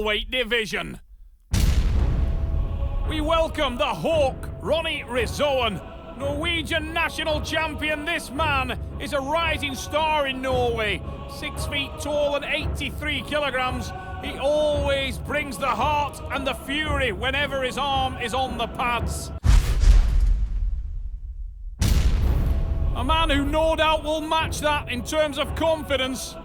weight division. We welcome the Hawk, Ronny Risoen, Norwegian national champion. This man is a rising star in Norway. 6 feet tall and 83 kilograms. He always brings the heart and the fury whenever his arm is on the pads. A man who no doubt will match that in terms of confidence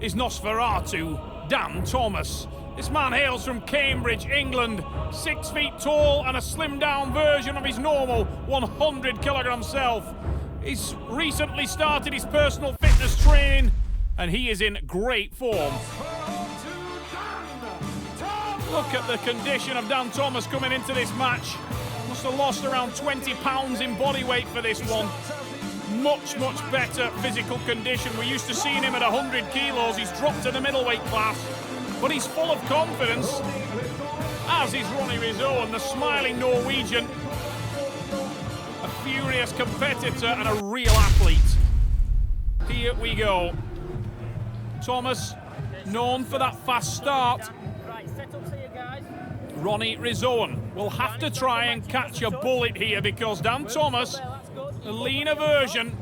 is Nosferatu, Dan Thomas. This man hails from Cambridge, England, 6 feet tall and a slimmed down version of his normal 100 kilogram self. He's recently started his personal fitness training and he is in great form. Look at the condition of Dan Thomas coming into this match. Must have lost around 20 pounds in body weight for this one. Much better physical condition. We're used to seeing him at 100 kilos. He's dropped to the middleweight class. But he's full of confidence, as is Ronny Risoen, the smiling Norwegian. A furious competitor and a real athlete. Here we go. Thomas, known for that fast start. Ronny Risoen will have to try and catch a bullet here because Dan Thomas, the leaner version,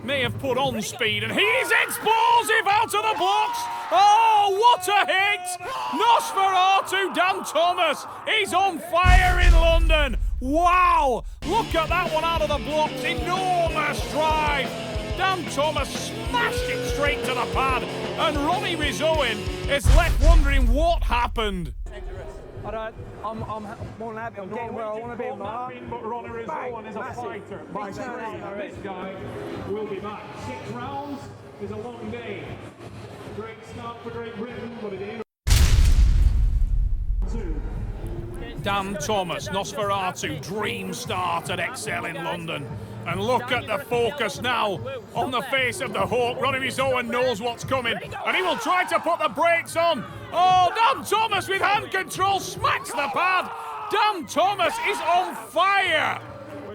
may have put on speed, and he is explosive out of the blocks. Oh, what a hit! Nosferatu, Dan Thomas, he's on fire in London. Wow, look at that one out of the blocks, enormous drive. Dan Thomas smashed it straight to the pad, and Ronny Risoen is left wondering what happened. I'm more than happy. I'm getting where I want to be. But Ronny Risoen is a fighter. By this guy will be back. 6 rounds is a long day. Great start for Great Britain, but it ain't. Dan Thomas, Nosferatu, dream start at Excel in London. And look at the focus now on the face of the Hawk. Ronny Risoen knows what's coming, and he will try to put the brakes on. Oh, Dan Thomas with hand control smacks the pad. Dan Thomas is on fire.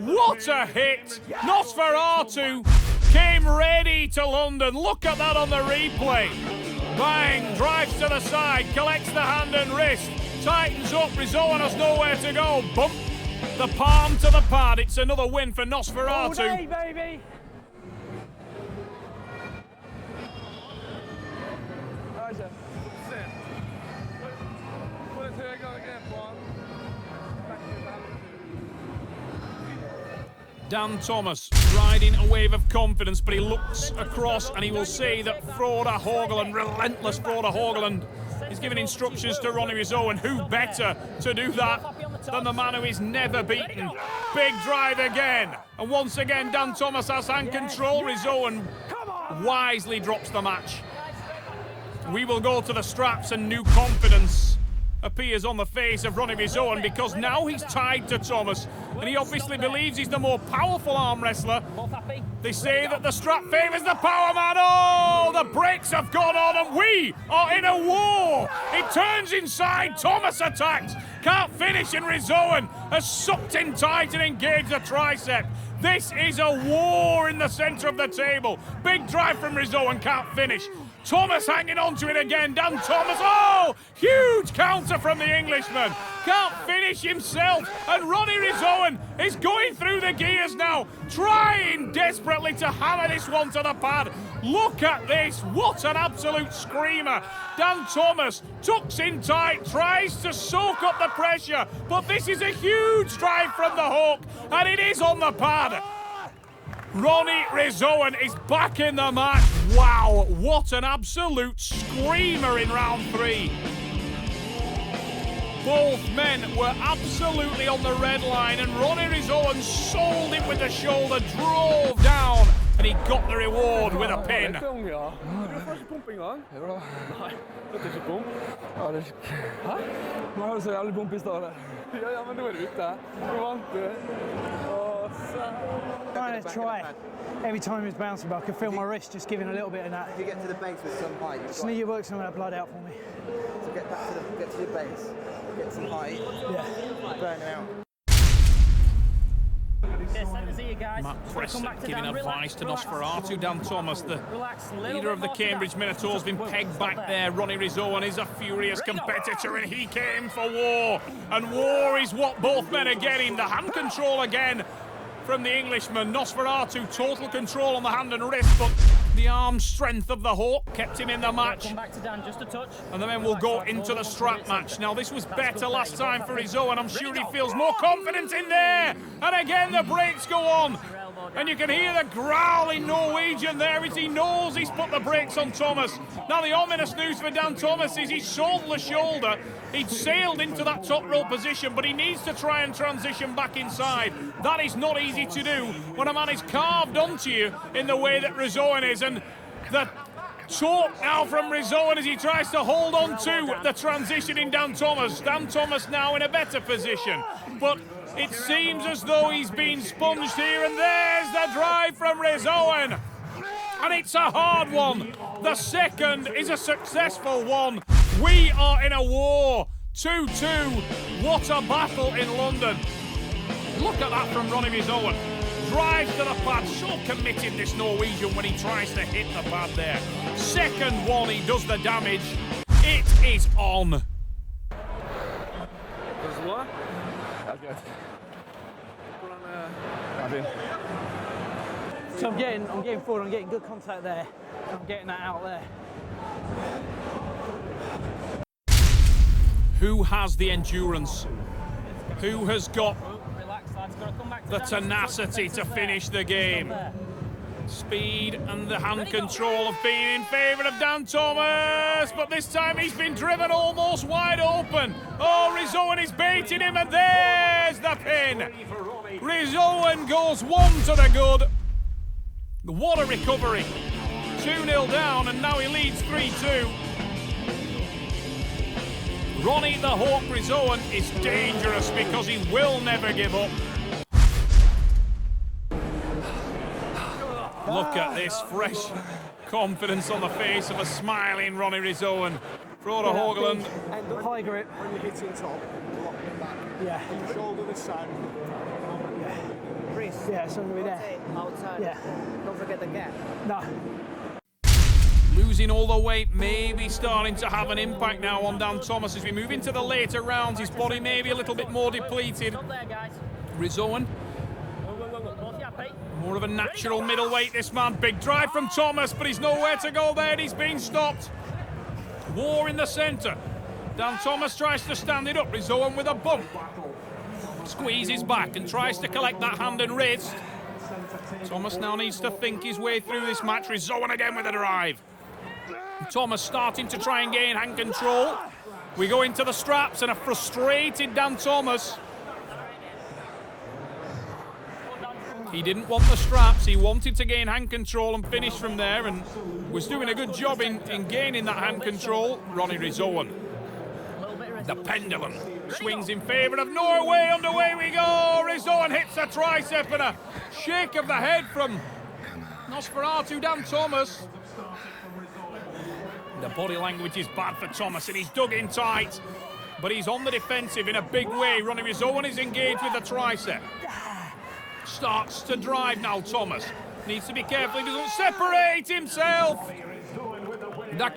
What a hit. Nosferatu came ready to London. Look at that on the replay. Bang, drives to the side, collects the hand and wrist, tightens up. Risoen has nowhere to go. Bump. The palm to the pad. It's another win for Nosferatu. All day, baby. Dan Thomas riding a wave of confidence, but he looks across and he will see that Frode Haugland, relentless Frode Haugland, is giving instructions to Ronny Risoen. Who better to do that than the man who is never beaten? Big drive again. And once again, Dan Thomas has hand control. Risoen wisely drops the match. We will go to the straps, and new confidence appears on the face of Ronny Risoen because now he's tied to Thomas and he obviously believes he's the more powerful arm wrestler. They say that the strap favours the power man. Oh, the brakes have gone on and we are in a war. It turns inside, Thomas attacks, can't finish, and Risoen has sucked in tight and engaged the tricep. This is a war in the centre of the table. Big drive from Risoen, can't finish. Thomas hanging on to it again. Dan Thomas, oh, huge counter from the Englishman. Can't finish himself. And Ronny Risoen is going through the gears now, trying desperately to hammer this one to the pad. Look at this. What an absolute screamer. Dan Thomas tucks in tight, tries to soak up the pressure. But this is a huge drive from the Hawk, and it is on the pad. Ronny Risoen is back in the match. Wow, what an absolute screamer in round 3. Both men were absolutely on the red line, and Ronny Risoen sold him with the shoulder, drove down, and he got the reward with a pin. Trying to try. Every time he was bouncing, but I could feel my wrist just giving a little bit of that. If you get to the base with some height, Just need you to work some of that blood out for me. So get to the base, get some height, Yeah. burn it out. Matt Preston giving advice to Nosferatu. Dan Thomas, the leader of the Cambridge Minotaurs, has been pegged back there. Ronnie Risoen is a furious competitor, and he came for war. And war is what both men are getting. The hand control again from the Englishman. Nosferatu, total control on the hand and wrist, but the arm strength of the Hawk kept him in the match. Come back to Dan, just a touch. And the men will go into the strap match. Now, this was better last time for Risoen. I'm sure he feels more confident in there. And again, the brakes go on. And you can hear the growling Norwegian there as he knows he's put the brakes on Thomas. Now, the ominous news for Dan Thomas is he's sold the shoulder. He'd sailed into that top row position, but he needs to try and transition back inside. That is not easy to do when a man is carved onto you in the way that Risoen is. And the talk now from Risoen as he tries to hold on to the transitioning Dan Thomas. Dan Thomas now in a better position, but it seems as though he's been sponged here, and there's the drive from Risoen. And it's a hard one. The second is a successful one. We are in a war. 2-2. What a battle in London. Look at that from Ronnie Risoen. Drives to the pad. So committed, this Norwegian, when he tries to hit the pad there. Second one, he does the damage. It is on. So I'm getting forward, I'm getting good contact there. I'm getting that out there. Who has the endurance? Who has got the tenacity to finish the game? Speed and the hand control have been in favour of Dan Thomas, but this time he's been driven almost wide open. Oh, Risoen is baiting him, and there's the pin. Risoen goes one to the good. What a recovery. 2-0 down, and now he leads 3-2. Ronnie the Hawk Risoen is dangerous because he will never give up. Look at this fresh confidence on the face of a smiling Ronnie Risoen. Frode Hågeland. High grip. When you're hitting top, lock it back. Yeah. Shoulder this side. Yeah, it's going to be there. Outside. Yeah. Don't forget the gap. No. Losing all the weight, maybe starting to have an impact now on Dan Thomas as we move into the later rounds. His body may be a little bit more depleted. Risoen, more of a natural middleweight, this man. Big drive from Thomas, but he's nowhere to go there, and he's been stopped. War in the centre. Dan Thomas tries to stand it up. Risoen with a bump. Squeezes back and tries to collect that hand and wrist. Thomas now needs to think his way through this match. Risoen again with a drive. Thomas starting to try and gain hand control. We go into the straps, and a frustrated Dan Thomas. He didn't want the straps. He wanted to gain hand control and finish from there, and was doing a good job in gaining that hand control. Ronnie Risoen. The pendulum swings in favour of Norway. Underway we go. Risoen hits a tricep, and a shake of the head from Nosferatu Dan Thomas. The body language is bad for Thomas, and he's dug in tight, but he's on the defensive in a big way. Ronnie Risoen is engaged with the tricep. Starts to drive now, Thomas. Needs to be careful he doesn't separate himself. The